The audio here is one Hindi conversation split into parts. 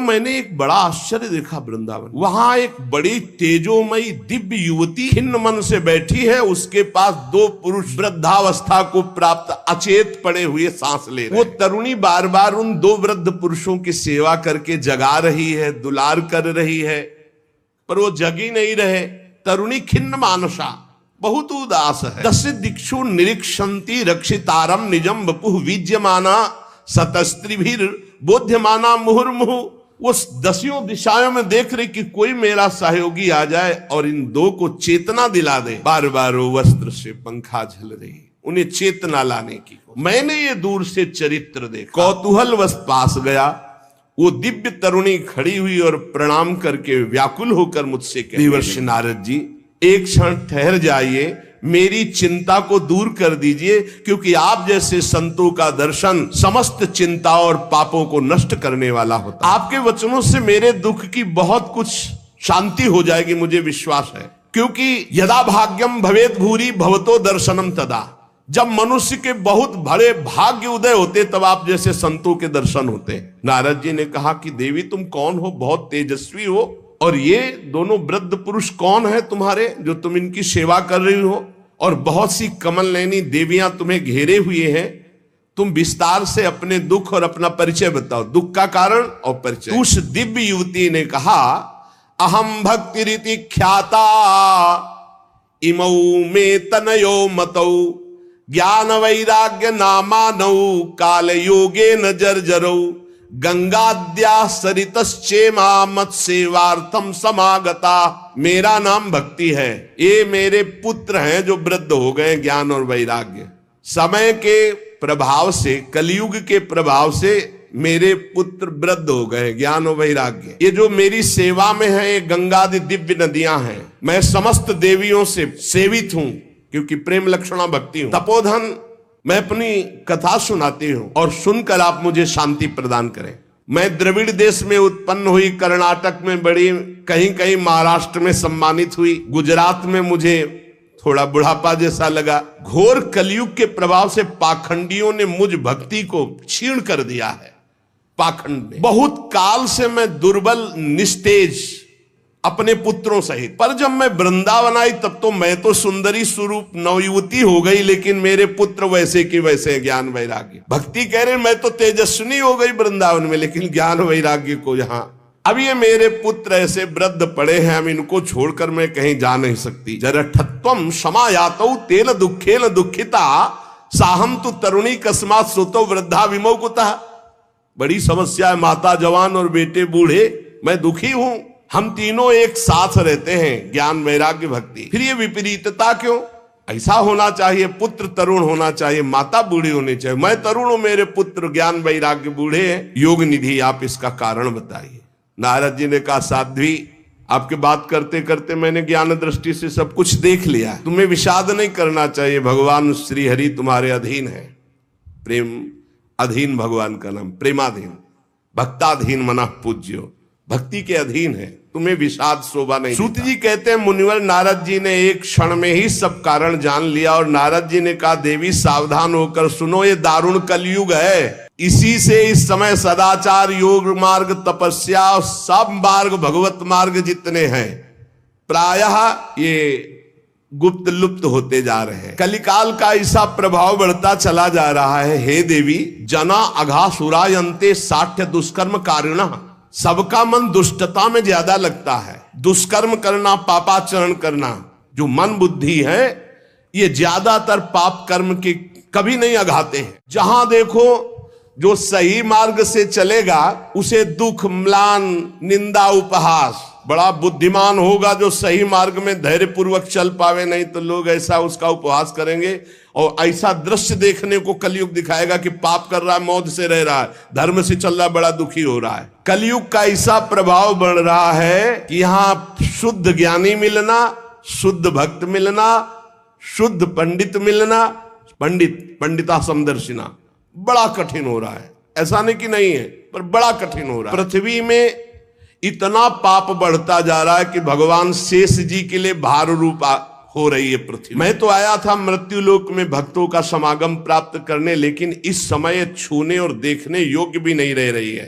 मैंने एक बड़ा आश्चर्य देखा वृंदावन। वहां एक बड़ी तेजोमयी दिव्य युवती खिन्न मन से बैठी है, उसके पास दो पुरुष वृद्धावस्था को प्राप्त अचेत पड़े हुए सांस ले रहे हैं। वो तरुणी बार बार उन दो वृद्ध पुरुषों की सेवा करके जगा रही है, दुलार कर रही है, पर वो जगी नहीं रहे। तरुणी खिन्न मानसा बहुत उदास है। दस दिक्षु निरीक्षन्ति रक्षितारम निजम वपुः विज्यमाना सतस्त्रिभिर बोध्यमाना मुहुर्मुहु। वो दसियों दिशाओं में देख रही कि कोई मेरा सहयोगी आ जाए और इन दो को चेतना दिला दे। बार बार वो वस्त्र से पंखा झल रही, उन्हें चेतना लाने की। मैंने ये दूर से चरित्र देखा, कौतूहलवश पास गया। वो दिव्य तरुणी खड़ी हुई और प्रणाम करके व्याकुल होकर मुझसे कही, देवर्षि नारद जी, एक क्षण ठहर जाइए, मेरी चिंता को दूर कर दीजिए, क्योंकि आप जैसे संतों का दर्शन समस्त चिंता और पापों को नष्ट करने वाला होता। आपके वचनों से मेरे दुख की बहुत कुछ शांति हो जाएगी, मुझे विश्वास है। क्योंकि यदा भाग्यम भवेत भूरि भवतो दर्शनम तदा, जब मनुष्य के बहुत बड़े भाग्य उदय होते तब आप जैसे संतों के दर्शन होते। नारद जी ने कहा कि देवी तुम कौन हो, बहुत तेजस्वी हो, और ये दोनों वृद्ध पुरुष कौन है तुम्हारे जो तुम इनकी सेवा कर रही हो, और बहुत सी कमल नयनी देवियां तुम्हें घेरे हुए हैं। तुम विस्तार से अपने दुख और अपना परिचय बताओ, दुख का कारण और परिचय। उस दिव्य युवती ने कहा, अहम भक्ति रीति ख्याता इमौ में तनयो मतौ ज्ञान वैराग्य नामानौ काल योगे न जर्जरौ गंगाद्या सरितश्चेमा मत सेवार्थम समागता। मेरा नाम भक्ति है, ये मेरे पुत्र हैं जो वृद्ध हो गए ज्ञान और वैराग्य। समय के प्रभाव से, कलयुग के प्रभाव से मेरे पुत्र वृद्ध हो गए ज्ञान और वैराग्य। ये जो मेरी सेवा में है ये गंगादि दिव्य नदियां हैं। मैं समस्त देवियों से सेवित हूं क्योंकि प्रेम लक्षणा भक्ति हूं। तपोधन मैं अपनी कथा सुनाती हूं और सुनकर आप मुझे शांति प्रदान करें। मैं द्रविड़ देश में उत्पन्न हुई, कर्नाटक में बड़ी, कहीं कहीं महाराष्ट्र में सम्मानित हुई, गुजरात में मुझे थोड़ा बुढ़ापा जैसा लगा। घोर कलयुग के प्रभाव से पाखंडियों ने मुझ भक्ति को क्षीण कर दिया है। पाखंड ने, बहुत काल से मैं दुर्बल निस्तेज अपने पुत्रों सहित, पर जब मैं वृंदावन आई तब तो मैं तो सुंदरी स्वरूप नवयुवती हो गई, लेकिन मेरे पुत्र वैसे की वैसे ज्ञान वैराग्य। भक्ति कह रहे मैं तो तेजस्विनी हो गई वृंदावन में, लेकिन ज्ञान वैराग्य को यहाँ। अब ये मेरे पुत्र ऐसे वृद्ध पड़े हैं, हम इनको छोड़कर मैं कहीं जा नहीं सकती। जरठत्वम समायातौ तेन दुखेन दुखिता साहम तु तरुणी कस्मात् श्रुतौ वृद्धा विमोकुतः। बड़ी समस्या है, माता जवान और बेटे बूढ़े, मैं दुखी हूं। हम तीनों एक साथ रहते हैं, ज्ञान वैराग्य भक्ति। फिर ये विपरीतता क्यों? ऐसा होना चाहिए, पुत्र तरुण होना चाहिए, माता बूढ़ी होनी चाहिए। मैं तरुण हूं, मेरे पुत्र ज्ञान वैराग्य बूढ़े हैं। योग निधि आप इसका कारण बताइए। नारद जी ने कहा, साध्वी आपके बात करते करते मैंने ज्ञान दृष्टि से सब कुछ देख लिया, तुम्हें विषाद नहीं करना चाहिए। भगवान श्री हरि तुम्हारे अधीन है। प्रेम अधीन भगवान का नाम, प्रेमाधीन, भक्ताधीन मना पूज्यो, भक्ति के अधीन है, तुम्हें विषाद शोभा नहीं। सूत जी कहते हैं, मुनिवर नारद जी ने एक क्षण में ही सब कारण जान लिया और नारद जी ने कहा, देवी सावधान होकर सुनो, ये दारुण कलयुग है। इसी से इस समय सदाचार, योग मार्ग, तपस्या, सब मार्ग, भगवत मार्ग जितने हैं प्रायः ये गुप्त लुप्त होते जा रहे हैं। कलिकाल का ऐसा प्रभाव बढ़ता चला जा रहा है। हे देवी, जना अघासुरायन्ते साठ्य दुष्कर्म कारिणः। सबका मन दुष्टता में ज्यादा लगता है। दुष्कर्म करना, पापाचरण करना, जो मन बुद्धि है ये ज्यादातर पाप कर्म के कभी नहीं अघाते हैं। जहां देखो जो सही मार्ग से चलेगा उसे दुख, म्लान, निंदा, उपहास। बड़ा बुद्धिमान होगा जो सही मार्ग में धैर्य पूर्वक चल पावे, नहीं तो लोग ऐसा उसका उपहास करेंगे और ऐसा दृश्य देखने को कलयुग दिखाएगा कि पाप कर रहा है, मौज से रह रहा है, धर्म से चल रहा, बड़ा दुखी हो रहा है। कलयुग का ऐसा प्रभाव बढ़ रहा है कि यहाँ शुद्ध ज्ञानी मिलना, शुद्ध भक्त मिलना, शुद्ध पंडित मिलना, पंडिता समदर्शिना बड़ा कठिन हो रहा है। ऐसा नहीं कि नहीं है, पर बड़ा कठिन हो रहा है। पृथ्वी में इतना पाप बढ़ता जा रहा है कि भगवान शेष जी के लिए भार रूप हो रही है पृथ्वी। मैं तो आया था मृत्यु लोक में भक्तों का समागम प्राप्त करने, लेकिन इस समय छूने और देखने योग्य भी नहीं रह रही है।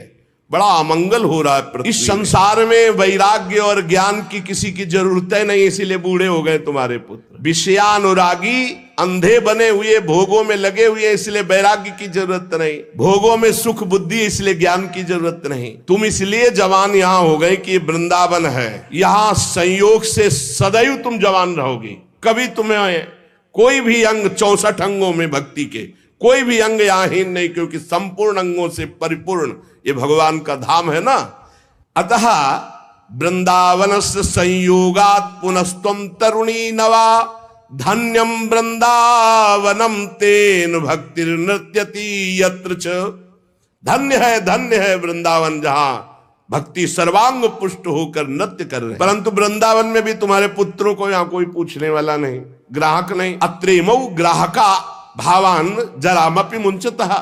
बड़ा अमंगल हो रहा है। इस संसार में वैराग्य और ज्ञान की किसी की जरूरत है नहीं, इसीलिए बूढ़े हो गए तुम्हारे पुत्र। विषयानुरागी, अंधे बने हुए, भोगों में लगे हुए, इसलिए वैराग्य की जरूरत नहीं। भोगों में सुख बुद्धि, इसलिए ज्ञान की जरूरत नहीं। तुम इसलिए जवान यहां हो गए कि वृंदावन है, यहां संयोग से सदैव तुम जवान रहोगे। कभी तुम्हें कोई भी अंग 64 अंगों में भक्ति के कोई भी अंग यहां हीन नहीं, क्योंकि संपूर्ण अंगों से परिपूर्ण ये भगवान का धाम है ना। अतः वृंदावनस्य संयोगात् पुनस्त्वं तरुणी नवा, धन्यम वृंदावनम तेन भक्तिर्नृत्यति यत्र च। धन्य है वृंदावन, जहां भक्ति सर्वांग पुष्ट होकर नृत्य कर रहे। परंतु वृंदावन में भी तुम्हारे पुत्रों को यहां कोई पूछने वाला नहीं, ग्राहक नहीं। अत्रेमौ ग्राहका भावान जरामपि मुंचतः।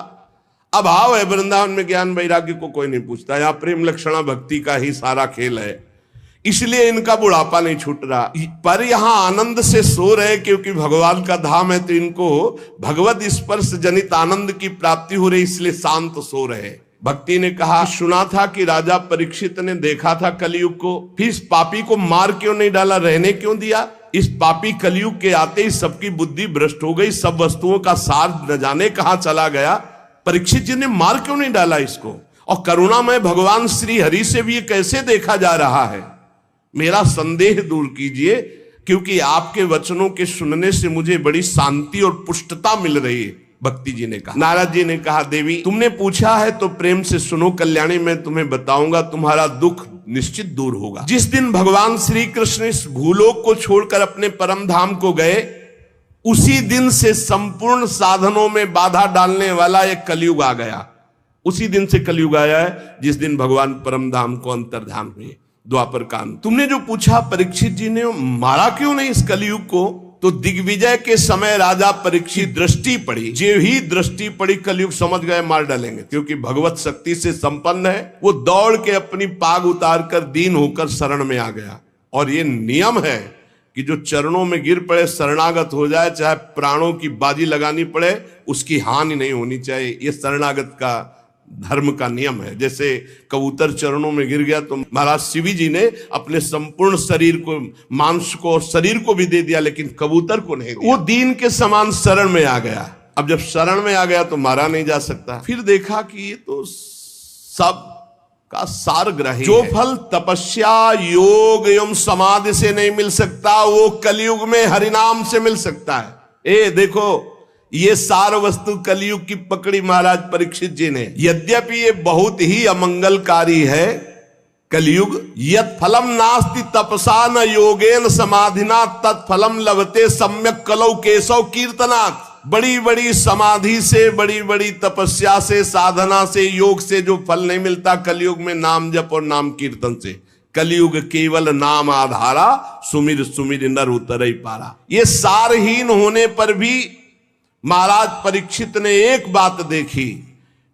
अभाव है वृंदावन में, ज्ञान वैराग्य को कोई नहीं पूछता। यहाँ प्रेम लक्षणा भक्ति का ही सारा खेल है, इसलिए इनका बुढ़ापा नहीं छूट रहा। पर यहाँ आनंद से सो रहे, क्योंकि भगवान का धाम है, तो इनको भगवत स्पर्श जनित आनंद की प्राप्ति हो रही, इसलिए शांत सो रहे। भक्ति ने कहा, सुना था कि राजा परीक्षित ने देखा था कलयुग को, फिर इस पापी को मार क्यों नहीं डाला, रहने क्यों दिया। इस पापी कलयुग के आते ही सबकी बुद्धि भ्रष्ट हो गई, सब वस्तुओं का सार न जाने कहां चला गया। परीक्षित जी ने मार क्यों नहीं डाला इसको। और करुणामय भगवान श्री हरि से भी ये कैसे देखा जा रहा है, मेरा संदेह दूर कीजिए, क्योंकि आपके वचनों के सुनने से मुझे बड़ी शांति और पुष्टता मिल रही है। भक्ति जी ने कहा, नारद जी ने कहा, देवी तुमने पूछा है तो प्रेम से सुनो कल्याणी, मैं तुम्हें बताऊंगा, तुम्हारा दुख निश्चित दूर होगा। जिस दिन भगवान श्री कृष्ण इस भूलोक को छोड़कर अपने परम धाम को गए, उसी दिन से संपूर्ण साधनों में बाधा डालने वाला एक कलयुग आ गया। उसी दिन से कलयुग आया है जिस दिन भगवान परम धाम को अंतर्धान हुए, द्वापर काल। तुमने जो पूछा परीक्षित जी ने मारा क्यों नहीं इस कलयुग को, तो दिग्विजय के समय राजा परीक्षित दृष्टि पड़ी, जो ही दृष्टि पड़ी कलयुग समझ गए मार डालेंगे, क्योंकि भगवत शक्ति से संपन्न है। वो दौड़ के अपनी पाग उतार कर दीन होकर शरण में आ गया। और ये नियम है कि जो चरणों में गिर पड़े, शरणागत हो जाए, चाहे प्राणों की बाजी लगानी पड़े, उसकी हानि नहीं होनी चाहिए। ये शरणागत का धर्म का नियम है। जैसे कबूतर चरणों में गिर गया तो महाराज शिवी जी ने अपने संपूर्ण शरीर को, मांस को और शरीर को भी दे दिया, लेकिन कबूतर को नहीं दिया। वो दीन के समान शरण में आ गया। अब जब शरण में आ गया तो मारा नहीं जा सकता। फिर देखा कि ये तो सब का सार ग्रही, जो फल तपस्या योग एवं समाधि से नहीं मिल सकता, वो कलयुग में हरिनाम से मिल सकता है। देखो, ये सार वस्तु कलयुग की पकड़ी महाराज परीक्षित जी ने। यद्यपि ये बहुत ही अमंगलकारी है कलयुग। यत् फलम नास्ति तपसा न योगेन समाधिना तत्फलम लभते सम्यक कलौ केशव कीर्तनात्। बड़ी बड़ी समाधि से, बड़ी बड़ी तपस्या से, साधना से, योग से जो फल नहीं मिलता कलयुग में, नाम जप और नाम कीर्तन से। कलयुग केवल नाम आधारा, सुमिर सुमिर नर उतरई पारा। ये सारहीन होने पर भी महाराज परीक्षित ने एक बात देखी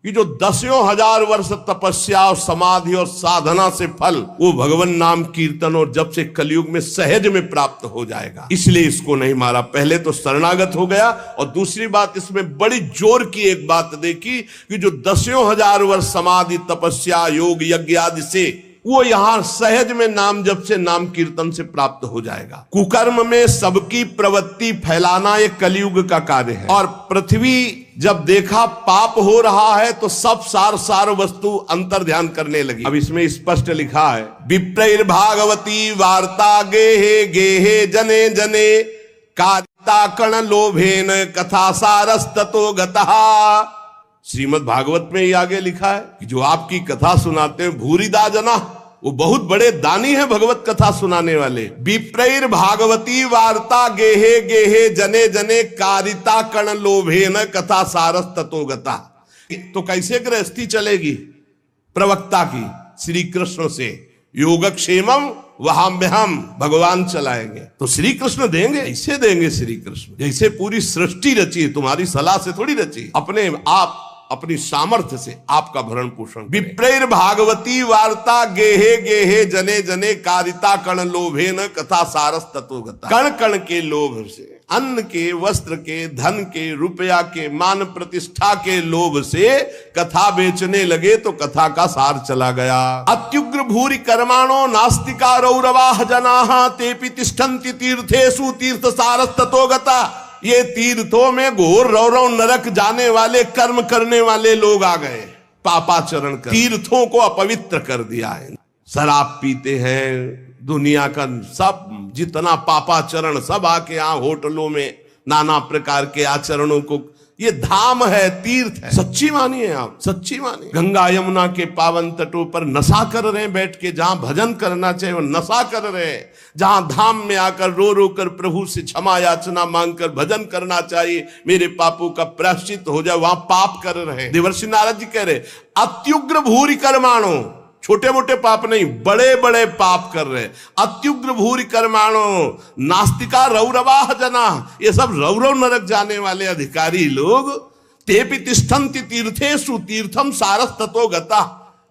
कि जो 10,000 वर्ष तपस्या और समाधि और साधना से फल, वो भगवान नाम कीर्तन और जब से कलयुग में सहज में प्राप्त हो जाएगा। इसलिए इसको नहीं मारा। पहले तो शरणागत हो गया, और दूसरी बात इसमें बड़ी जोर की एक बात देखी कि जो 10,000 वर्ष समाधि तपस्या योग यज्ञ आदि से, वो यहां सहज में नाम जप से, नाम कीर्तन से प्राप्त हो जाएगा। कुकर्म में सबकी प्रवृत्ति फैलाना एक कलयुग का कार्य है। और पृथ्वी जब देखा पाप हो रहा है तो सब सार वस्तु अंतर ध्यान करने लगी। अब इसमें स्पष्ट लिखा है, विप्रैर्भागवती वार्ता गेहे गेहे जने जने कारिता कण लोभेन कथा सारस्ततो गतः। श्रीमद् भागवत में ही आगे लिखा है कि जो आपकी कथा सुनाते हैं भूरिदा जना, वो बहुत बड़े दानी है भगवत कथा सुनाने वाले। विप्रैर भागवती वार्ता गेहे गेहे जने जने कारिता कण लोभेन कथा सारस ततो गता। तो कैसे गृहस्थी चलेगी प्रवक्ता की श्री कृष्ण से। योगक्षेमम वहाम्यहम, भगवान चलाएंगे तो श्री कृष्ण देंगे। ऐसे देंगे श्री कृष्ण जैसे पूरी सृष्टि रची है, तुम्हारी सलाह से थोड़ी रची, अपने आप अपनी सामर्थ्य से आपका भरण पोषण। विप्रैर भागवती वार्ता गेहे गेहे जने जने कारिता कण लोभेन कथा सारस ततो गता। कण कण के लोभ से अन्न के, वस्त्र के, धन के, रुपया के, मान प्रतिष्ठा के लोभ से कथा बेचने लगे तो कथा का सार चला गया। अत्युग्र भूरि कर्माणो नास्तिका रौरवाः जनाः तेपि तिष्ठन्ति तीर्थेषु तीर्थ सारस्ततो गता। ये तीर्थों में घोर रौरव नरक जाने वाले कर्म करने वाले लोग आ गए, पापाचरण कर तीर्थों को अपवित्र कर दिया है। शराब पीते हैं, दुनिया का सब जितना पापाचरण सब आके यहाँ होटलों में नाना प्रकार के आचरणों को, ये धाम है, तीर्थ है। सच्ची मानिए आप, सच्ची मानिए। गंगा यमुना के पावन तटों पर नशा कर रहे हैं बैठ के, जहां भजन करना चाहिए वो नशा कर रहे हैं। जहां धाम में आकर रो रो कर प्रभु से क्षमा याचना मांगकर भजन करना चाहिए, मेरे पापों का प्रायश्चित हो जाए, वहां पाप कर रहे हैं। देवर्षि नारद जी कह रहे अत्युग्र भूरि कर्माणो, छोटे मोटे पाप नहीं, बड़े बड़े पाप कर रहे। अत्युग्र भूरि कर्माणो नास्तिका रौरवाः जना, ये सब रौरव नरक जाने वाले अधिकारी लोग। तेपि तिष्ठन्ति तीर्थेषु तीर्थम सारस्ततो गता,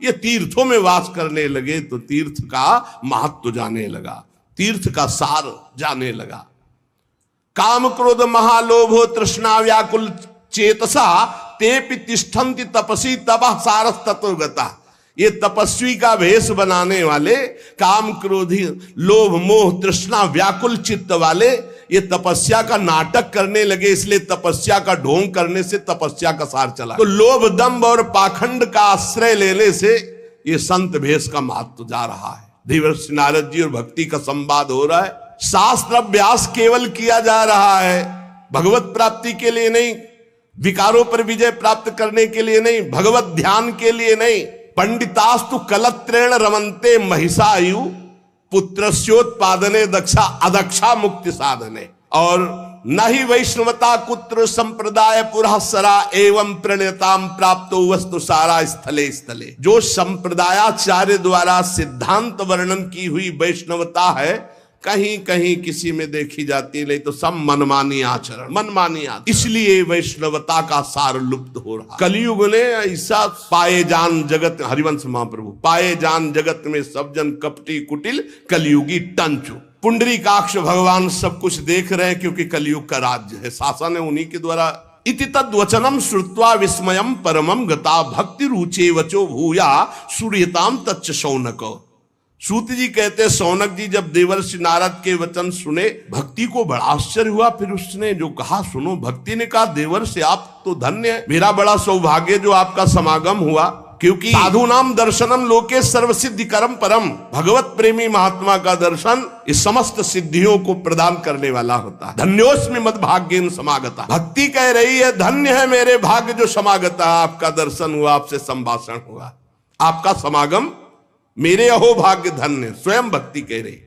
ये तीर्थों में वास करने लगे तो तीर्थ का महत्व जाने लगा, तीर्थ का सार जाने लगा। काम क्रोध महालोभो तृष्णा व्याकुल चेतसा तेपि तिष्ठन्ति तपसी तपः सारस्ततो गता। ये तपस्वी का भेष बनाने वाले, काम क्रोधी लोभ मोह तृष्णा व्याकुल चित्त वाले, ये तपस्या का नाटक करने लगे, इसलिए तपस्या का ढोंग करने से तपस्या का सार चला। तो लोभ दंभ और पाखंड का आश्रय लेने से ये संत भेष का महत्व जा रहा है। देवर्षि नारद जी और भक्ति का संवाद हो रहा है। शास्त्र अभ्यास केवल किया जा रहा है, भगवत प्राप्ति के लिए नहीं, विकारों पर विजय प्राप्त करने के लिए नहीं, भगवत ध्यान के लिए नहीं। पंडितास्तु कलत्रेण रमन्ते महिषायु पुत्रस्योत्पादने दक्षा अदक्षा मुक्ति साधने। और न ही वैष्णवता कुत्र संप्रदाय पुरःसरा एवं प्रणयताम प्राप्तो वस्तु सारा स्थले स्थले। जो संप्रदायाचार्य द्वारा सिद्धांत वर्णन की हुई वैष्णवता है, कहीं कहीं किसी में देखी जाती है, नहीं तो सब मनमानी आचरण, मनमानी आचरण। इसलिए वैष्णवता का सार लुप्त हो रहा। कलयुग ने ऐसा पाए जान जगत, हरिवंश महाप्रभु, पाए जान जगत में सब जन कपटी कुटिल कलयुगी टंचु। पुंडरीकाक्ष भगवान सब कुछ देख रहे हैं क्योंकि कलयुग का राज्य है, शासन है उन्हीं के द्वारा। इति तद्वचनम श्रुत्वा विस्मयम परमम गता भक्ति रुचे वचो भूया सूर्यताम तच्च शौनको। सूत जी कहते, शौनक जी जब देवर्षि नारद के वचन सुने, भक्ति को बड़ा आश्चर्य हुआ। फिर उसने जो कहा सुनो, भक्ति ने कहा देवर्षि आप तो धन्य है, मेरा बड़ा सौभाग्य जो आपका समागम हुआ, क्योंकि साधु नाम दर्शनम लोके सर्व सिद्धि करम परम। भगवत प्रेमी महात्मा का दर्शन इस समस्त सिद्धियों को प्रदान करने वाला होता है। धन्योस्मि मद भाग्येन समागता। भक्ति कह रही है धन्य है मेरे भाग्य जो समागता, आपका दर्शन हुआ, आपसे संभाषण हुआ, आपका समागम मेरे अहो भाग्य धन्य। स्वयं भक्ति कह रही,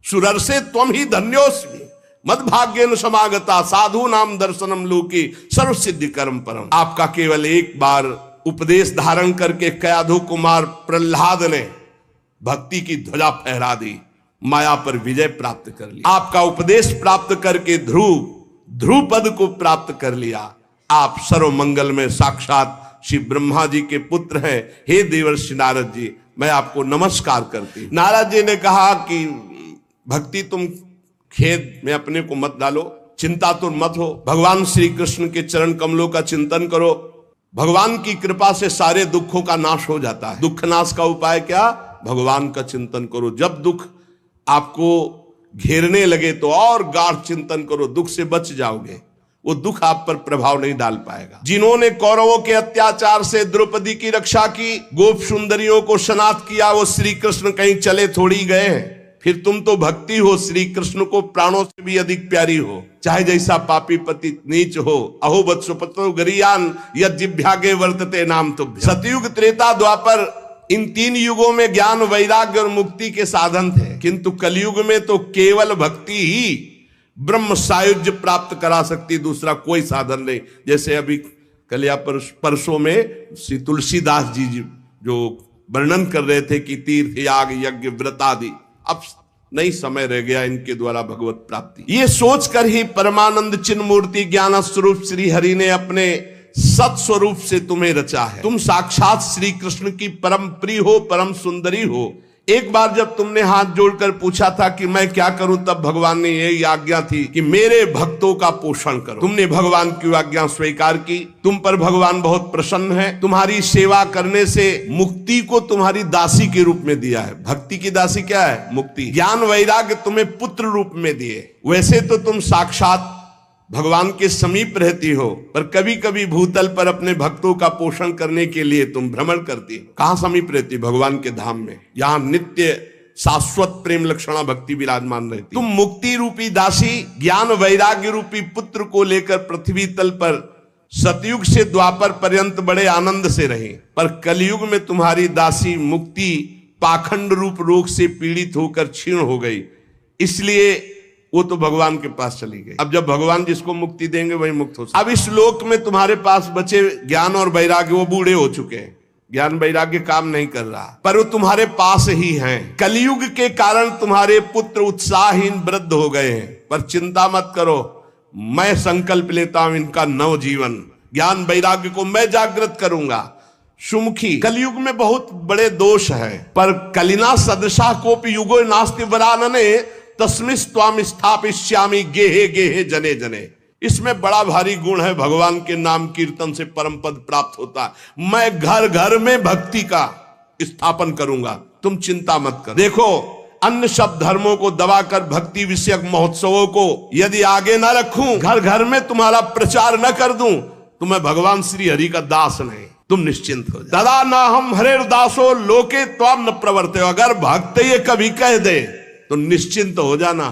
सुरर्षे त्वम ही धन्योस्मि मद भाग्येन समागता साधु नाम दर्शनम लोके सर्व सिद्धि कर्म परम। आपका केवल एक बार उपदेश धारण करके कयाधु कुमार प्रहलाद ने भक्ति की ध्वजा फहरा दी, माया पर विजय प्राप्त कर लिया। आपका उपदेश प्राप्त करके ध्रुव पद को प्राप्त कर लिया। आप सर्व मंगल में साक्षात श्री ब्रह्मा जी के पुत्र हैं। हे देवर्षि नारद जी, मैं आपको नमस्कार करती। नारद जी ने कहा कि भक्ति तुम खेद में अपने को मत डालो, चिंता तो मत हो, भगवान श्री कृष्ण के चरण कमलों का चिंतन करो। भगवान की कृपा से सारे दुखों का नाश हो जाता है। दुख नाश का उपाय क्या? भगवान का चिंतन करो। जब दुख आपको घेरने लगे तो और गाढ़ चिंतन करो, दुख से बच जाओगे, वो दुख आप पर प्रभाव नहीं डाल पाएगा। जिन्होंने कौरवों के अत्याचार से द्रौपदी की रक्षा की, गोप सुंदरियों को शनात किया, वो श्री कृष्ण कहीं चले थोड़ी गए हैं। फिर तुम तो भक्ति हो, श्री कृष्ण को प्राणों से भी अधिक प्यारी हो, चाहे जैसा पापी पति नीच हो। अहो वत्सपतो गरियान यज्जिभ्यागे वर्तते नाम तुभ्यं। सतयुग त्रेता द्वापर इन तीन युगों में ज्ञान वैराग्य और मुक्ति के साधन थे, किंतु कलयुग में तो केवल भक्ति ही ब्रह्म सायुज्य प्राप्त करा सकती, दूसरा कोई साधन नहीं। जैसे अभी कलिया परसों में श्री तुलसीदास जी जो वर्णन कर रहे थे कि तीर्थ याग यज्ञ व्रत आदि, अब नहीं समय रह गया इनके द्वारा भगवत प्राप्ति। ये सोचकर ही परमानंद चिन्ह मूर्ति ज्ञान स्वरूप श्री हरि ने अपने सत स्वरूप से तुम्हें रचा है। तुम साक्षात श्री कृष्ण की परम प्रिय हो, परम सुंदरी हो, एक बार जब तुमने हाथ जोड़कर पूछा था कि मैं क्या करूं, तब भगवान ने यही आज्ञा थी कि मेरे भक्तों का पोषण करो। तुमने भगवान की आज्ञा स्वीकार की, तुम पर भगवान बहुत प्रसन्न है। तुम्हारी सेवा करने से मुक्ति को तुम्हारी दासी के रूप में दिया है। भक्ति की दासी क्या है? मुक्ति। ज्ञान वैराग्य तुम्हें पुत्र रूप में दिए। वैसे तो तुम साक्षात भगवान के समीप रहती हो, पर कभी कभी भूतल पर अपने भक्तों का पोषण करने के लिए तुम भ्रमण करती हो। कहां समीप रहती? भगवान के धाम में, यहां नित्य शाश्वत प्रेम लक्षणा भक्ति विराजमान रहती। तुम मुक्ति रूपी दासी ज्ञान वैराग्य रूपी पुत्र को लेकर पृथ्वी तल पर सतयुग से द्वापर पर्यंत बड़े आनंद से रही, पर कलयुग में तुम्हारी दासी मुक्ति पाखंड रूप रोग से पीड़ित होकर क्षीण हो गई, इसलिए वो तो भगवान के पास चली गई। अब जब भगवान जिसको मुक्ति देंगे वही मुक्त हो सकता। अब इस लोक में तुम्हारे पास बचे ज्ञान और वैराग्य, वो बूढ़े हो चुके हैं, ज्ञान वैराग्य काम नहीं कर रहा, पर वो तुम्हारे पास ही हैं। कलयुग के कारण तुम्हारे पुत्र उत्साहहीन वृद्ध हो गए हैं, पर चिंता मत करो, मैं संकल्प लेता हूं इनका नव जीवन, ज्ञान वैराग्य को मैं जागृत करूंगा। सुमुखी, कलयुग में बहुत बड़े दोष हैं, पर कलिना सदृशा कोपि युगो नास्ति वरानने तस्मिस् त्वाम स्थापिष्यामि गेहे गेहे जने जने। इसमें बड़ा भारी गुण है, भगवान के नाम कीर्तन से परम पद प्राप्त होता है। मैं घर घर में भक्ति का स्थापन करूंगा, तुम चिंता मत कर। देखो, अन्य सब धर्मों को दबाकर भक्ति विषयक महोत्सवों को यदि आगे न रखूं, घर घर में तुम्हारा प्रचार न कर दूं, तो मैं भगवान श्री हरि का दास नहीं। तुम निश्चिंत हो जाओ। तदा ना हम हरेर दासो लोके त्वाम न प्रवर्ते। अगर भक्त ये कभी कह दे तो निश्चिंत हो जाना,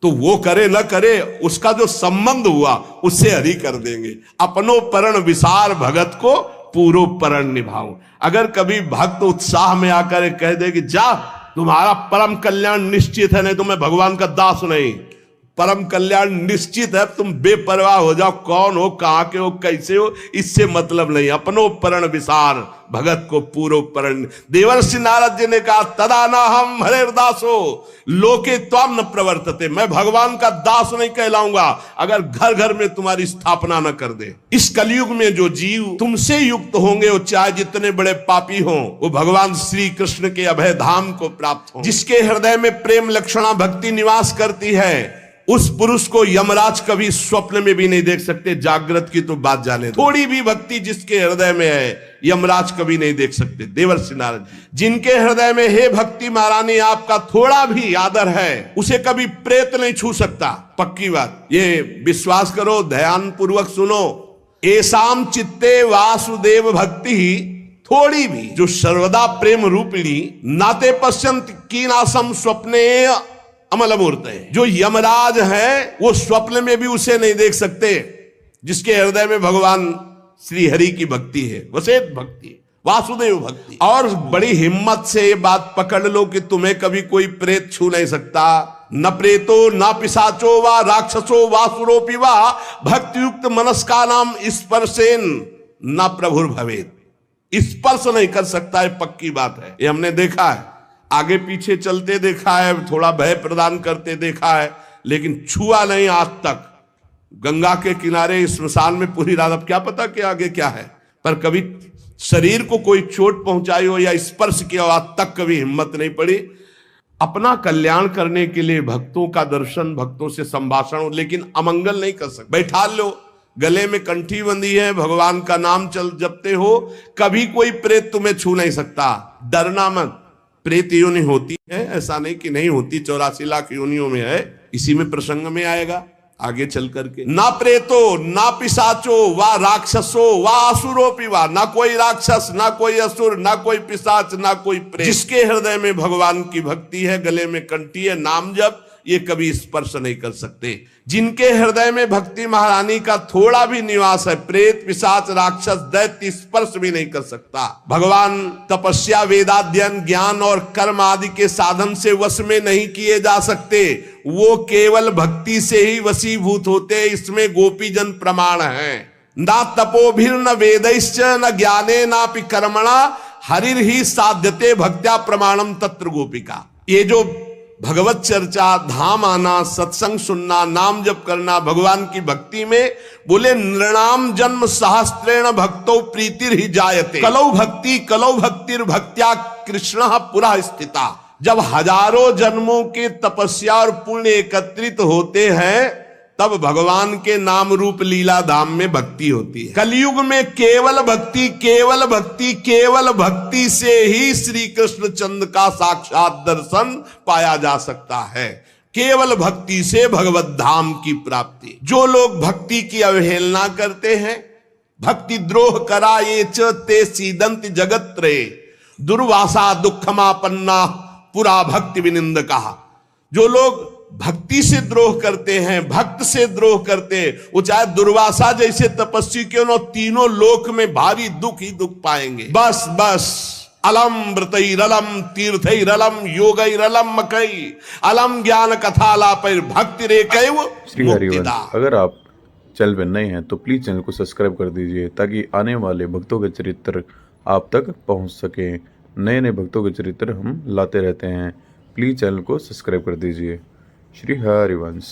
तो वो करे न करे, उसका जो संबंध हुआ उससे हरि कर देंगे। अपनो परण विसार भगत को पूरो परण निभाओ। अगर कभी भक्त उत्साह में आकर कह दे कि जा तुम्हारा परम कल्याण निश्चित है, नहीं तो मैं भगवान का दास नहीं, परम कल्याण निश्चित है, तुम बेपरवाह हो जाओ, कौन हो, कहां के हो, कैसे हो, इससे मतलब नहीं। अपनो परण विसार भगत को पूरो परण। देवर्षि नारद जी ने कहा तदा ना हम हरेर दासो लोके त्वाम न प्रवर्तते। मैं भगवान का दास नहीं कहलाऊंगा अगर घर घर में तुम्हारी स्थापना न कर दे। इस कलयुग में जो जीव तुमसे युक्त होंगे, वो चाहे जितने बड़े पापी हों, वो भगवान श्री कृष्ण के अभय धाम को प्राप्त हों। जिसके हृदय में प्रेम लक्षणा भक्ति निवास करती है, उस पुरुष को यमराज कभी स्वप्न में भी नहीं देख सकते। जागृत की तो बात जाने दो। थोड़ी भी भक्ति जिसके हृदय में है, यमराज कभी नहीं देख सकते। देवर्षि नारद, जिनके हृदय में हे भक्ति महारानी आपका थोड़ा भी आदर है, उसे कभी प्रेत नहीं छू सकता। पक्की बात, ये विश्वास करो, ध्यान पूर्वक सुनो। एसाम चित्ते वासुदेव भक्ति थोड़ी भी, जो सर्वदा प्रेम रूपिणी नाते पश्यंत कीनासम स्वप्ने अमल मूर्त है। जो यमराज है वो स्वप्न में भी उसे नहीं देख सकते। जिसके हृदय में भगवान श्री हरि की भक्ति है, वसेत भक्ति, वासुदेव भक्ति। और बड़ी हिम्मत से ये बात पकड़ लो कि तुम्हें कभी कोई प्रेत छू नहीं सकता। न प्रेतो न पिशाचो वा राक्षसो वासुरोपि वा भक्तियुक्त मनस्का नाम स्पर्शेन न प्रभुर भवेत। स्पर्श नहीं कर सकता है, पक्की बात है, ये हमने देखा है। आगे पीछे चलते देखा है, थोड़ा भय प्रदान करते देखा है, लेकिन छुआ नहीं आज तक। गंगा के किनारे स्मशान में पूरी रात, अब क्या पता कि आगे क्या है, पर कभी शरीर को कोई चोट पहुंचाई हो या स्पर्श किया हो, आज तक कभी हिम्मत नहीं पड़ी। अपना कल्याण करने के लिए भक्तों का दर्शन, भक्तों से संभाषण, लेकिन अमंगल नहीं कर सकते। बैठा लो, गले में कंठी बंधी है, भगवान का नाम चल जपते हो, कभी कोई प्रेत तुम्हें छू नहीं सकता। डरना मत। प्रेत योनि होती है, ऐसा नहीं कि नहीं होती, 84 लाख योनियों में है। इसी में प्रसंग में आएगा आगे चल करके। ना प्रेतो ना पिशाचो वा राक्षसो वा असुरोपि वा, ना कोई राक्षस, ना कोई असुर, ना कोई पिशाच, ना कोई प्रेत। जिसके हृदय में भगवान की भक्ति है, गले में कंठी है, नाम जप, ये कभी स्पर्श नहीं कर सकते। जिनके हृदय में भक्ति महारानी का थोड़ा भी निवास है, प्रेत पिशाच राक्षस दैत्य स्पर्श भी नहीं कर सकता। भगवान तपस्या वेदाध्ययन ज्ञान और कर्म आदि के साधन से वश में नहीं किए जा सकते, वो केवल भक्ति से ही वशीभूत होते। इसमें गोपीजन प्रमाण है। ना तपोभिर न वेदैश्च न ज्ञाने नापि कर्मणा हरिर्हि साध्यते भक्त्या प्रमाणम तत्र गोपिका। ये जो भगवत चर्चा, धाम आना, सत्संग सुनना, नाम जप करना, भगवान की भक्ति में बोले नृणाम जन्म सहस्त्रेण भक्तो प्रीतिर ही जायते, कलौ भक्तिर भक्त्या कृष्ण पुरा स्थिता। जब हजारों जन्मों के तपस्या और पुण्य एकत्रित होते हैं तब भगवान के नाम रूप लीला धाम में भक्ति होती है। कलयुग में केवल भक्ति से ही श्री कृष्ण चंद्र का साक्षात दर्शन पाया जा सकता है। केवल भक्ति से भगवत धाम की प्राप्ति। जो लोग भक्ति की अवहेलना करते हैं, भक्ति द्रोह करा ये च ते सीदंत जगत रे, दुर्वासा दुखमापन्ना पुरा भक्ति विनिंद कहा। जो लोग भक्ति से द्रोह करते हैं, भक्त से द्रोह करते, वो चाहे दुर्वासा जैसे तपस्वी क्यों न, तीनों लोक में भारी दुख ही दुख पाएंगे। बस अलम व्रतैरलम तीर्थैरलम योगैरलम मकई अलम ज्ञान कथालापैर भक्ति रेकैव मुक्तिदा। अगर आप चैनल पर नए हैं तो प्लीज चैनल को सब्सक्राइब कर दीजिए ताकि आने वाले भक्तों के चरित्र आप तक पहुंच सके। नए नए भक्तों के चरित्र हम लाते रहते हैं, प्लीज चैनल को सब्सक्राइब कर दीजिए। श्री हरिवंश।